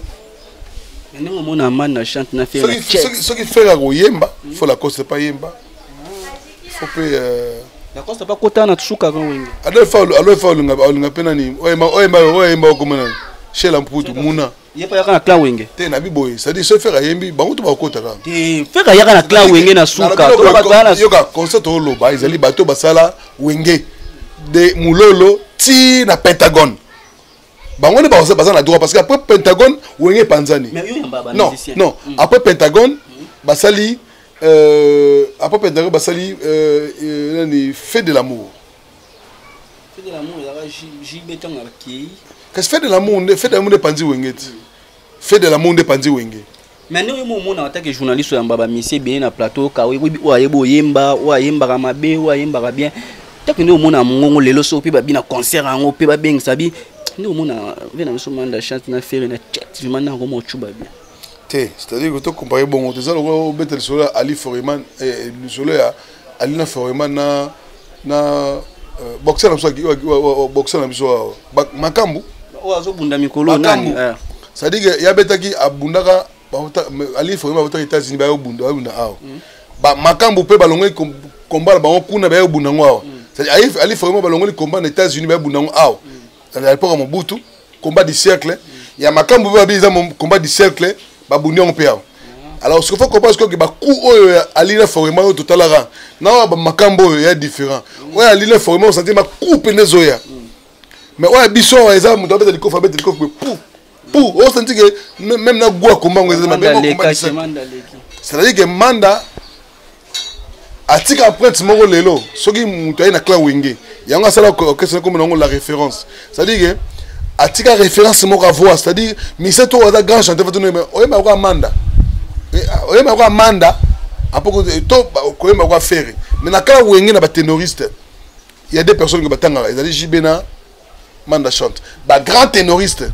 mais non mon Manda Chant na faire ce qui fait ko yemba faut la cause pas yemba faut que la costa pas kota na tsuka kan Wenge alors fa lunga pena ni oyemba komana chez l'amputu muna yepa yaka na clan Wenge te na biboye ça dit se faire yembi bango to ba kota ka te faire yaka na clan Wenge na suka to ba bana yoka concert to lo ba izali bato basala Wenge de mulolo ti na Pentagone bango ne ba na droit parce que après Pentagone Wenge panzani non après Pentagone basali après Pentagone basali fait de l'amour qu'est-ce fait de l'amour de panzi Wenge fait de l'amour de panzi Wenge mais nous mo na attaque journaliste ya mbaba monsieur bien na plateau ka wa yebo yemba wa yemba ka mabe wa yemba ka bien tak nous mo na mongongo lelo so pe ba bina concert ango pe ba beng sabi nous mo na vena so Manda Chant na faire na chat vimana ko mo chuba bien c'est-à-dire que tu compares bon tu sais le betel sur Ali Foreman et le solo ya Alina Foreman na boxer na so boxer na biso makambu o azo bunda mikolo nani c'est-à-dire que ya betaki abundaka Ali Foreman ba États-Unis ba bunda awo ba makambu pe balongo combat ba kuna ba bunda ngwa c'est-à-dire Ali Foreman balongo combat na États-Unis ba bunda ngwa awo à l'époque Mobutu combat du siècle ya makambu ba biza combat du siècle babundi on père alors ce qu'il faut comprendre que ba coup Alina Foreman total ara na ba makambo ya différent ouais Alina Foreman on sentit ma coupe nezoya mais ouais biso exemple doit être le coffre pour on sentit que même na gwa combat on c'est-à-dire que Manda atika apprenti moko lelo soki mutu na clan Wenge yanga sala question comme la référence c'est-à-dire que atika référence moko à voir c'est-à-dire Michel to wa grand chanteur mais oyema ko Manda apoko to oyema ko faire mais na clan Wenge na ba ténoriste il y a des personnes qui batanga ils allaient Jibena Manda Chant ba grand ténoriste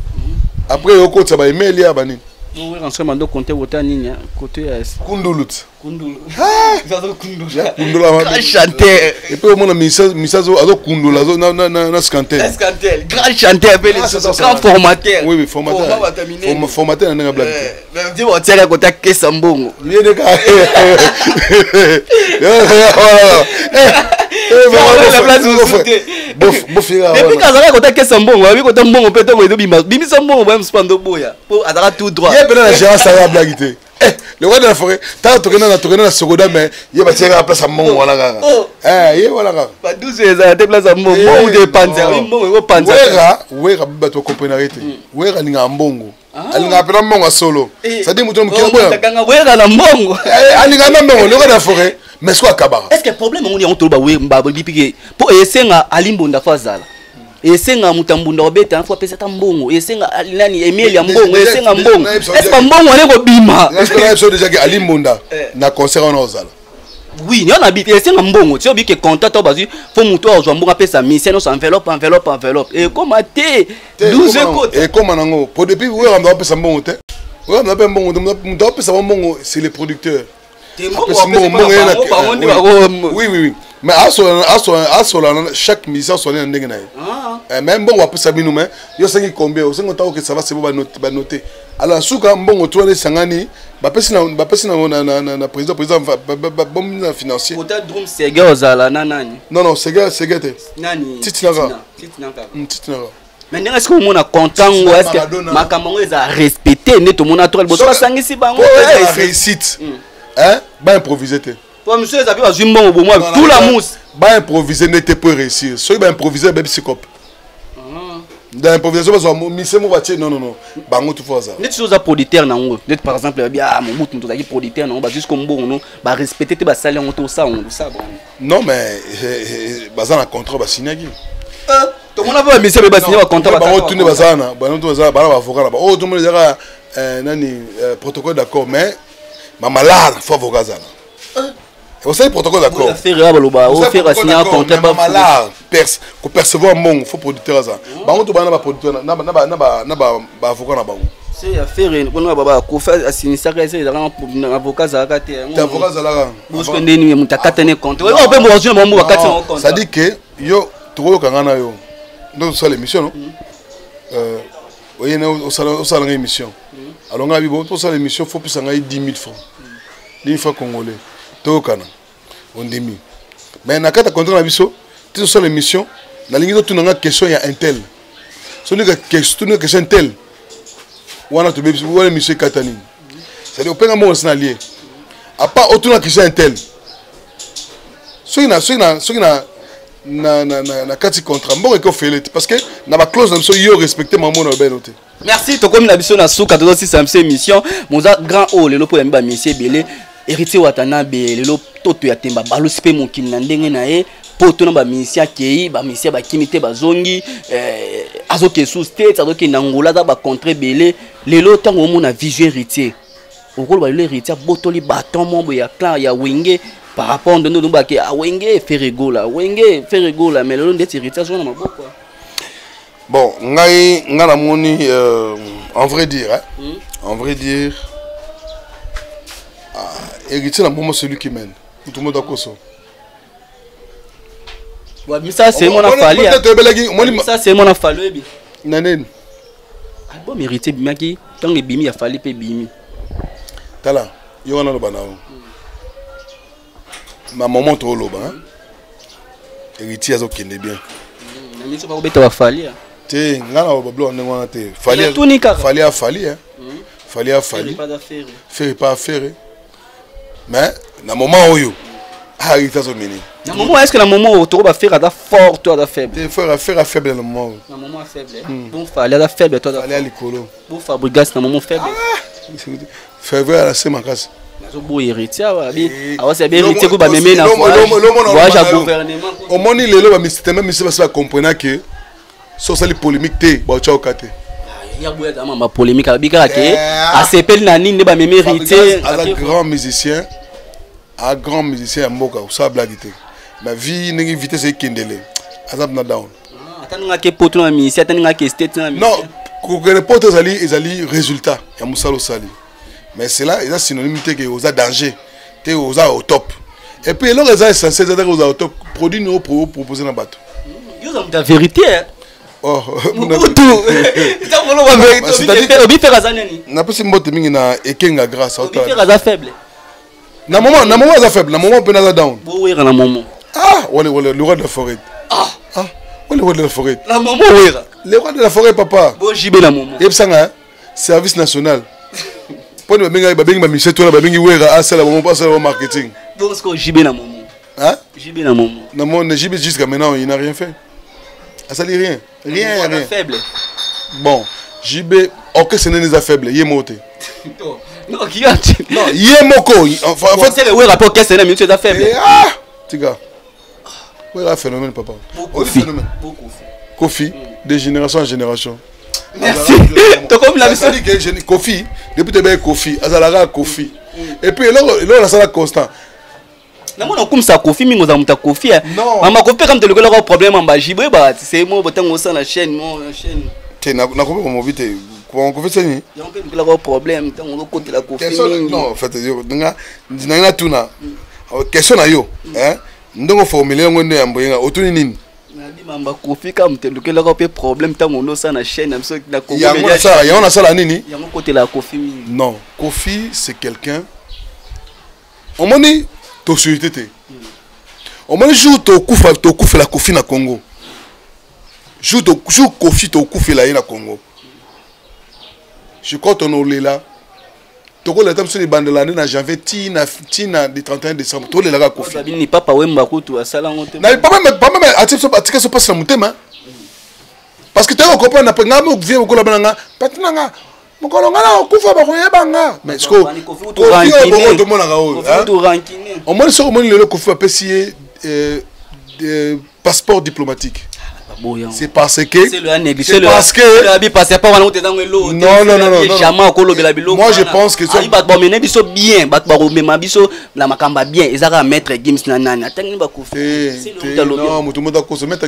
après yoko tsa ba Emelia bani Oui, on se demande compter autant ni côté Kundulut. Kundulu. Kundula. Grand chanteur. Et puis au moins misazo azo Kundula na scantel. Scantel. Grand chanteur appelé grand formateur. Oui, formateur. Formateur na blague. Mais dis moi tiens côté Kesambongo. Bien de cas. La place bof depuis kazaka côté Kesambongo, oui côté Mbongo peut être bimba. Bimisa Mbongo ba spando boya. Pour atara tout droit. Il y a bien la gérance à la blague. Le roi de la forêt, t'as tourné la seconde, mais il va tirer la place à mon voilà. Eh, voilà. Pas 12 ans, des places à mon ou des panzers. Mon panzer. Wera bato comprenarité. Wera ninga mbongo. Alinga pela mbongo solo. Ça dit muto mukira boya. Takanga wera na mbongo. Alinga na mbongo, le roi de la forêt, mais soit kabara. Est-ce que problème on y on toloba we mbabo bipike pour esenga alimbonda fazala. Esenga mutambunda obeta afwa pesa tambongo esenga nani Emile ya mbongo esenga mbongo est-ce que mbongo ne ko bima est-ce que là déjà que alimbonda na concert on ozala oui ni on habite esenga mbongo tu obi que contact to bazi fo muto ozwa mbongo pesa mission no enveloppe et comme té 12 côtés et comme nango pour depuis we on doit pesa mbongo té we on doit pesa mbongo doit pesa mbongo c'est les producteurs oui mais chaque mission sonne en ndenge na même bon on peut sabino mais yo sengi combien o sengo tawo que ça va c'est ba noter alors souka mbongo to ne sangani ba pesi na président bon financier peut-être drum sege ozala nani non sege te nani titinaka mais est-ce que on a content ou est-ce que makamongo est à respecter ne to mona to boso sangisi bango réussite hein ba improviser te pour monsieur ça va jumbo bon moi tout la mousse ba improviser n'était pas réussir ceux ba improviser ba psychop dans l'improvisation parce que mission mo batie non bango tout fois ça net chose à producteur nango net par exemple bien mon mutu to zaki producteur nango ba jusqu'au mbongo ba respecter te ba salaire on to ça bon non mais bazana contrat ba signaki to mona ba mission ba signer ba contrat ba tourner bazana ba avocat ba tout le monde dira nani protocole d'accord mais malade faut avocat ça vous savez protocole d'accord faire baloba o faire signer un contrat ba malade ko percevoir mon faut producteur ça ba on to bana ba producteur na ba avocat na bango c'est affaire on ba ko faire signer ça c'est un avocat ça ka te avocat ça là parce que ndeni mutakata ne contrat o pe mo ozuna mo bakati na contrat ça dit que yo to kanga na yo donc ça l'émission non voyez au salon l'émission alors ngabi bon pour ça l'émission faut plus ngayi 10 000 francs 10 francs congolais tokana on demi mais na kata contrat na biso tout ça l'émission na lingi to nanga question ya intel so ni question intel wana to bebi wala monsieur katani c'est le openga mo na lié à part autour question intel so ina na kati contrat mbongo ko fele parce que na ba clause na biso yo respecter maman na benoté. Merci to comme na biso na suka to si samse mission moza grand o lelo po ya mba monsieur belé héritier watanabe lelo toto ya temba balo sipe mokili na ndenge na ye poto na ba mission kei ba mission ba kimité ba zongi azoke sous state azoke na ngola za ba contre belé lelo tango mona vision héritier okolo ba lelo héritier botoli baton mombo ya clan ya wenge par rapport à nous baki a wenge ferregola mais le ndeti héritier zo na maboko bon ngana moni en vrai dire héritier na moment celui qui mène tout le monde akoso ouais mais ça c'est mon afali ça c'est mon afali bi nanen bon héritier bimaki tant bimi ya fali pe bimi tala yo wana lo banao ma maman to loba héritier azo kende bien na miso ba beta ba fali te ngana ba blo ngwana te fali faire pas faire mais na moment oyo héritier azo meni na moment est-ce que na moment to ba faire da fort toi da faible te faire faible na moment na moment faible bon fali da faible toi da fali likolo bon fabrigas na moment faible faible la sema kasi nazo bo héritier abi awase be héritier ko ba meme na voyage à gouvernement au moni lelo ba système mais c'est pas comprendre que so sali polémique te ba chao kate ya boya da mama polémique abika ke asepel na nini ba meme héritier un grand musicien à mboka ça blague te ma vie n'ingi vitesse kendele azab na down atanga ke poto na misi atanga ke state na misi non kokele poto ezali résultat ya musalo sali mais c'est là eza synonyme te que oza danger te oza au top et puis alors eza essentiel eza oza au top produit no proposer na bato yo za la vérité oh tout ça volo ba vérité obi faire ça nani na pesi mbote mingi na ekenga grâce obi faire ça faible na moment eza faible na moment pena za down bo wera na moment wale le roi de la forêt wale le roi de la forêt na moment wera le roi de la forêt papa bo jibe na moment yebsanga service national pour nous babengi ba mission to babengi wera asala moment pas le marketing donc ce que jibe na moment jibe na moment na monde jibe jusqu'à maintenant il n'a rien fait asali rien faible bon JB ok ce n'est pas faible il est monté non qui a non il est moko en fait c'est le ouais rapport qu'est-ce que c'est ça faible tiga ouais phénomène papa Kofi de génération en génération merci to comme la ça dit que Kofi depuis te ben Kofi azalaka Kofi et puis là la sala constant na mona comme ça Kofi mingo za muta Kofi mama Kofi comme te le gars problème en bas jibe ba c'est moi botango ça la chaîne na ko mo vite ko ko fait ni donc le gars problème tango côté la Kofi non en fait yo nga tuna question na yo ndongo formuler ngo ndo yambo nga otuni nini na di mamba Kofi comme te le gars pe problème tango no ça na chaîne am so na Kofi ya ça la nini yango côté la Kofi non Kofi c'est quelqu'un on moni to société on moni jour to kufa la Kofi na Congo jour Kofi to kufa la na Congo je crois ton olela toko la table sur les bandes de l'année na janvier tina du 31 décembre to lela Kofi ni papa wemba kutu asala ngote na pas même atika so passe na mutema parce que tu comprends na nga mo vie ko la bananga patinanga mokolo ngala okufa ba koyebanga mais ce que to mona ga o on moni so moni le Kofi apesi passeport diplomatique. C'est parce que c'est parce que non. Moi je pense que ça bien la makamba bien ils à mettre Gims nanani non tout le monde mettre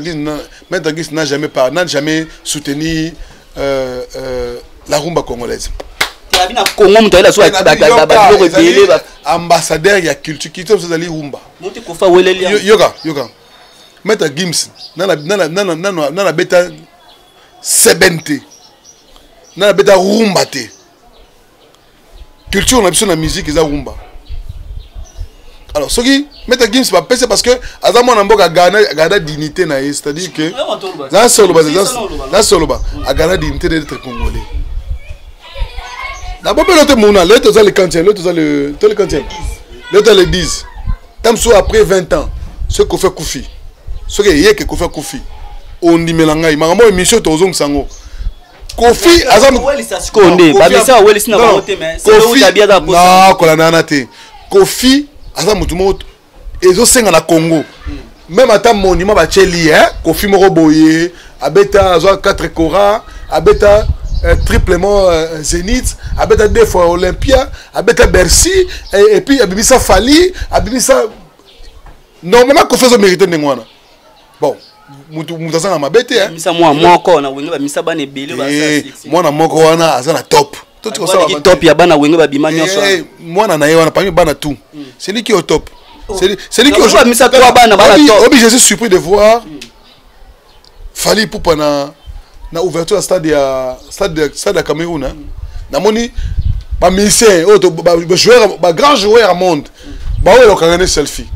Gims n'a jamais soutenu la rumba congolaise. Ambassadeur il y a culture qui est allé rumba yoga mettre Gims nana beta sebente nana beta rumba te culture on a besoin de musique et ça rumba alors ce qui mettre Gims va passer parce que azamo na mboka gana dignité na c'est-à-dire que na soloba a gana dignité d'être congolais d'abord l'autre mona l'autre ça le quantième l'autre ça le quantième l'autre le 10 tam so après 20 ans ce qu'on fait Kofi ce que yeke Kofi Kofi on dit melanga makambo émission tozong sango Kofi azam konde babisa welisi na bamote mais c'est où tabia da poste non kola nana te Kofi azam mutumo ezo senga na Congo même ata monument ba cheli Kofi moko boye abeta azo 4 Cora abeta triplement Zénith abeta 2 fois Olympia abeta Bercy et puis abimisa Fali abimisa normalement Kofi zo mériter ndengwana bon mutazana mabete misa moko na wenge ba misa bana ebele ba ça mwana moko wana azana top tout ko ça top ya bana wenge ba bima nyonso mwana na ye wana parmi bana tout c'est lui qui est au top c'est lui qui au misa trois bana top obi je suis surpris de voir Fali pour na ouverture à stade à Cameroun na moni ba musicien ba joueur ba grand joueur à monde ba ouais lokangane selfie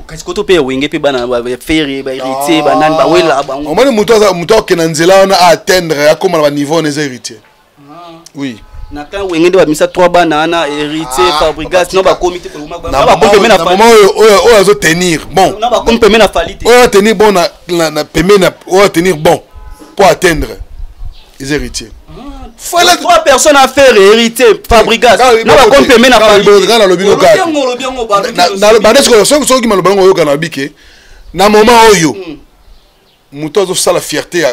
kasi koto pe wenge pe bana ba ferry ba héritier ba nan ba wela ba on moni muto ke na nzela na atteindre akoma na niveau les héritiers oui na kan wenge de ba misa trois bana na héritier Fabrigas no ba comité ko na ba pompe na moment o azo tenir bon na ba pompe na falite o tenir bon na peme na o tenir bon pour atteindre les héritiers. Voilà 3 personnes à faire hériter Fabrigas. Na ba pompe na falite na lobi no ka na ba desko so ki maloba ngo yoka na bike na moment oyo muto azo sala fierté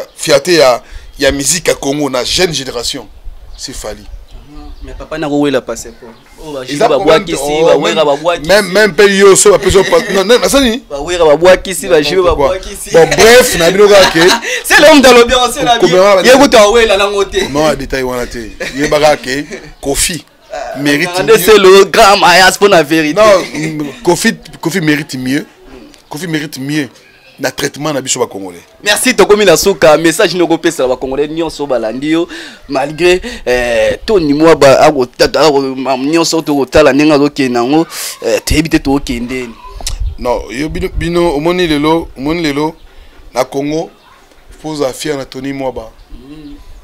ya musique à Congo na jeune génération c'est Fali Mais papa n'a pas la passeport. Oh, bah, Ils ont boire qui si, bah, ouais, bah, boire qui même pays yo so pas non non ça ni bah, ouais, bah, boire qui si, bah, je vais bah, boire qui si. Bon bref, na bino ka ke C'est l'homme dans l'ambiance, c'est la vie. Il y a goûté ouais la langue côté. non détail wana te. Il ba ke Kofi mérite. C'est le grand maillage pour la vérité. Non, Kofi mérite mieux. Kofi mérite mieux. Na traitement na biso ba congolais. Merci Tokomi na Souka, message no kopesa ba congolais nyonso balandi yo malgré toni moi ba agotata nyonso to kotala nenga lokena ngo tebite to okende. Non, yo bino omoni lelo na Congo faut affier na Tony Mwaba.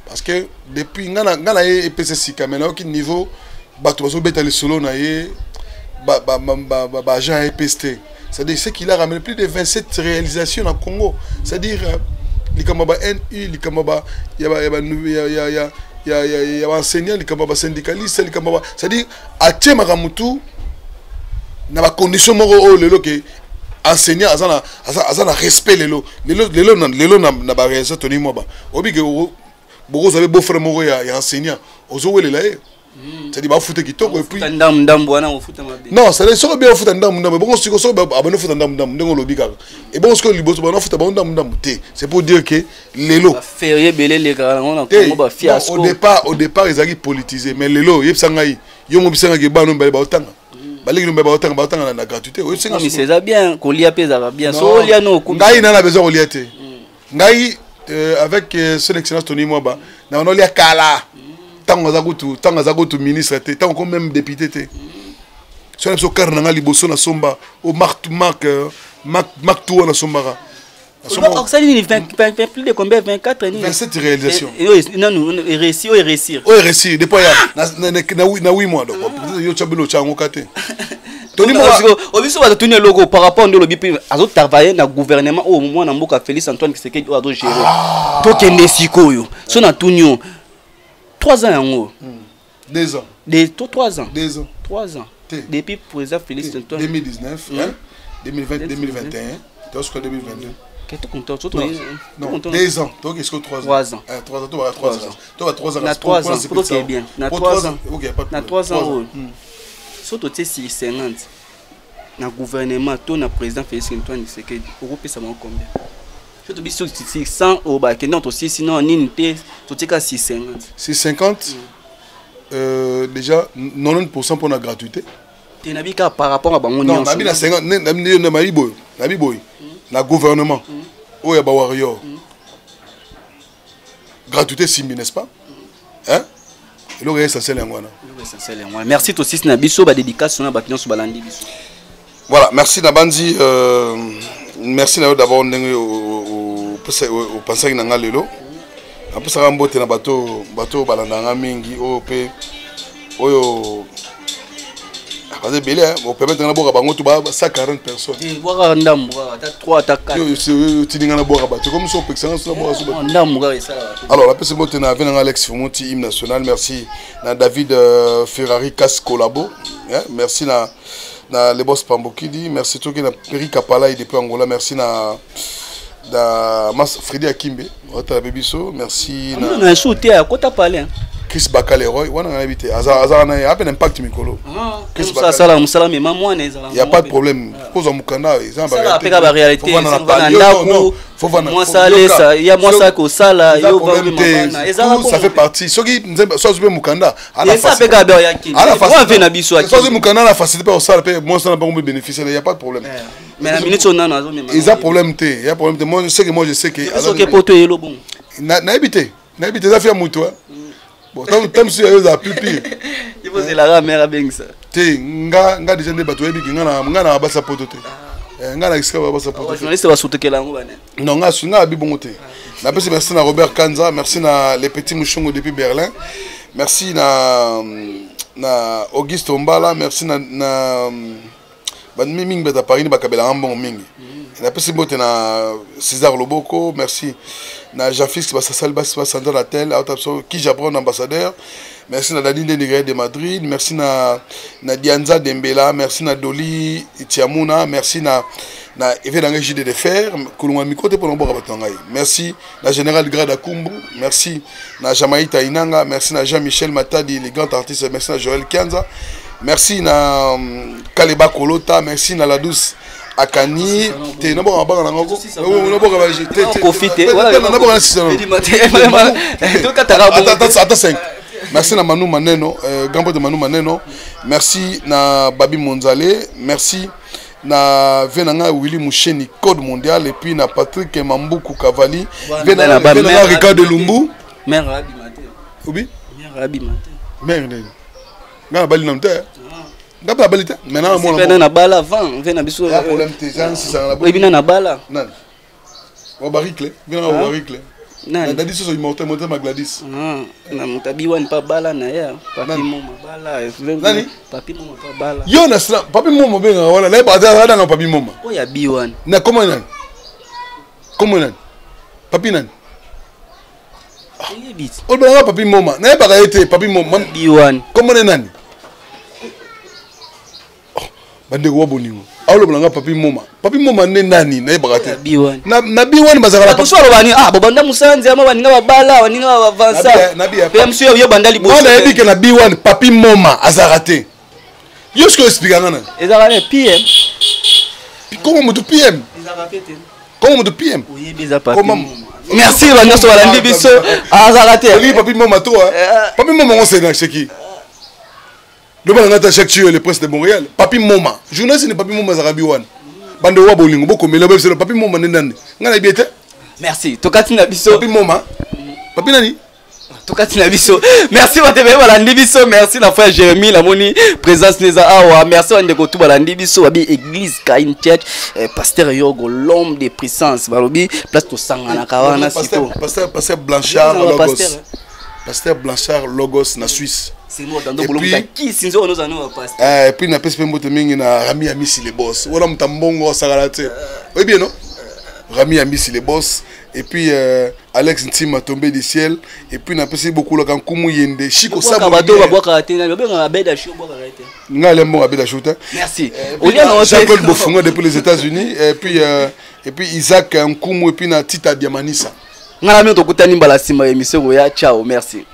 Parce que depuis ngana EPC sika mais na aucun niveau bato baso beta le solo na ye ba agent EPST. C'est-à-dire ce qu'il a ramené plus de 27 réalisations dans le Congo. C'est-à-dire l'Ikamaba NU, l'Ikamaba il y a enseignant, l'Ikamaba syndicaliste, l'Ikamaba. C'est-à-dire à Tchemaramutu na ba condition moko lelo que enseignant azana respect lelo na ba réalisateur Tony Mwaba. Obi que beaucoup avez beau frère moko ya enseignant ozo wele la e. C'est-à-dire ba foot kitoko et puis non ça les sort bien foot ndam bon si ko so abonné foot ndam ndengo lobi kaka et bon ce que liboso ba foot ba ndam te c'est pour dire que lelo férié belé les gars on a Congo ba fiasco au départ ils ont politisé mais lelo yebsanga yo mo bisanga ke ba no ba otanga baliki no ba otanga na gratuité o singa mais c'est ça bien ko lia pesa bien so lia no ngai na besoin ko lia te ngai avec son excellence Tony Mwaba na on lia kala tango za kutu ministre te tango même député te sur les soccer na liboso na somba au mark tout na sombara ça dit plus de combien 24 27 réalisations non réussir depuis na 8 mois donc yo chabelo chango kate Tony Mwaba obiso ba tenir logo par rapport ndo lobi azo travailler na gouvernement au moment na mboka Félix Antoine Tshisekedi azo gérer to kende sikoyo so na tunyo 3 ans en haut. 2 ans. 3 ans. 2 ans. 3 ans. Depuis président Félix Antoine. 2019, 2020, 2021, jusqu'en 2022. Qu'est-ce que tu comptes? Non, 2 ans. Donc, est-ce que 3 ans? 3 ans. 3 ans, tu vas 3 ans. Tu vas 3 ans. Na 3 ans. Ok, bien. Na 3 ans. Ok, pas de problème. Na 3 ans. Surtout, tu sais, 50. Na gouvernement, tu na président Félix Antoine Tshisekedi. Europe, ça va combien? Je te dis 600 au bas, que non, aussi sinon, ni tu as 650. 650 déjà 90% pour la gratuité. Tu n'as pas par rapport à Bango. Non, na 50, na gouvernement. Oh, ya ba warrior. Gratuité simbi, n'est-ce pas? Hein? Et le reste, c'est l'engouana. Merci aussi, Nabiso, ba dédicace, on a bakino sur balandi. Voilà, merci Nabandi. Merci d'abord au pensée na ngalelo. Après ça rambote na bateau balanda mingi OP oyo akaze belé on permettre na boka bango to ba 140 personnes. Boka ndambo ta 3 ta 4. Yo tininga na boka bateau comme ça on peut excellence na boka ndambo ça. Alors la personne mote na vena Alex Fumuti hymne national, merci na David Ferrari Cas Collabo, merci na les boss Pambokidi, merci tout qui na Peri Kapala et depuis Angola, merci na Mas Freddy Akimbe, merci na shooté à côté parler. Chris Bakaleroy, on a habité. Azar na a un impact mikolo. Chris Bakaleroy, musala mais maman nezala. Il y a pas de problème. Pose mukanda, ça va pas la réalité. Moi ça il y a moi ça ko sala yo ça fait partie. Ce qui soit super mukanda. Ça fait gaber yakini. Moi vient na biso akini. Soit mukanda la facilité au sala moi ça n'a pas bénéficier, il y a pas de problème. Mais la minute on a nazo même. Il y a problème té, il y a problème té. Moi je sais que ça que poto yelo bon. Na habité ça fait mutu. Bon, tant si il y a plus pire. Il faut c'est la mère à bien ça. Té nga déjà ne bato ebi nga ba sa poto té. Nga na iska ba sa poto. Journaliste va soutenir la ngobane. Non nga bi bongo té. Na pesi merci na Robert Kanza, merci na les petits mouchongo depuis Berlin. Merci na Auguste Ombala, merci na ban ming beta Paris ba kabela mbongo mingi. Na pesi bote na César Loboko, merci na Jean-Fils Bassasal Bassandra Latel, qui Jabron ambassadeur, merci na Dadine Negré de Madrid, merci na Dianza Dembela, merci na Doli Tiamuna, merci na na événement JD de fer kolonga micro te pour nomboka batongai. Merci na général Grade Akumbu, merci na Jamaïta Inanga, merci na Jean-Michel Matadi, les grands artistes, merci na Joël Kianza, merci na Kaleba Kolota, merci na la douce Akani, te nomboka banga na ngoko. Nomboka ba JT. Profiter. Nomboka si non. Attends 5. Merci na Manu Maneno, grand pote de Manu Maneno. Merci na Babi Monzale, merci na Venanga Willy Moucheni Code Mondial et puis na Patrick Mambuku Kavali, Venanga Ricardo Lumbu. Mère Rabi Maté. Obi? Mère Rabi Maté. Mère ne. Nga bali namte. Nga ba bali te. Maintenant moi na na bala avant, vena biso. Ya problème te gens si ça na bo. Ebina na bala. Non. Wa baricle, venanga wa baricle. Na Gladys so immortel ma Gladys. Na mutabi wan pa bala na ya. Papi moma bala. Nani? Papi moma pa bala. Yo na sla, papi moma benga wala na ba da na papi moma. O ya B1. Na comment nan? Comment nan? Papi nan? O ba papi moma. Na ba ka été papi moma B1. Comment nan? Bande ko boningo. Awlo blanga papi moma. Papi moma ne nani na ba ka te. B1. Na B1 bazaka papi. So bani bobanda musanze ama baninga babala, baninga bavansa. Pe monsieur yo banda liboso. On a dit que na B1 papi moma azarate. Yo ce que explique ngana. Ezarane PM. Comment mutu PM? Ezarate. Comment mutu PM? Oui, biza papi. Merci banda so balandi biso. Azarate. Oui, papi moma toi. Papi moma on sait c'est qui? Le balanga chaque tueur le presse de Montréal. Papi moma. Journaliste ne papi moma zarabi wan. Bande wa bolingo boko mela bebe papi moma nendane. Ngana biete? Merci. Tokati na biso. Papi moma. Papi nani? Tokati na biso. Merci batebe balandi biso. Merci la frère Jérémy la moni présence neza awa. Merci wande ko tu balandi biso babi église Kain Church pasteur Yogo l'homme de puissance balobi place to sangana kawana sito. Pasteur Blanchard Logos. Pasteur Blanchard Logos na Suisse. C'est moi dans bolonga qui sinzo nous anu pasteur. Et puis na pese mbote mingi na Rami Amisi les boss. Wala mtambongo sagalate. Oui bien non? Rami Amisi les boss. Et puis Alex Ntima tombé du ciel. Et puis na pese beaucoup la kankumu yende. Chiko sabo. Bato ba boka tena. Ba benga abeda sho boka rete. Nga lembo abeda sho ta. Merci. Jean-Claude Bofunga depuis les États-Unis. Et puis Isaac Nkumu et puis na Tita Diamanisa. Ngala mi to kutani mbala sima émission ya ciao merci.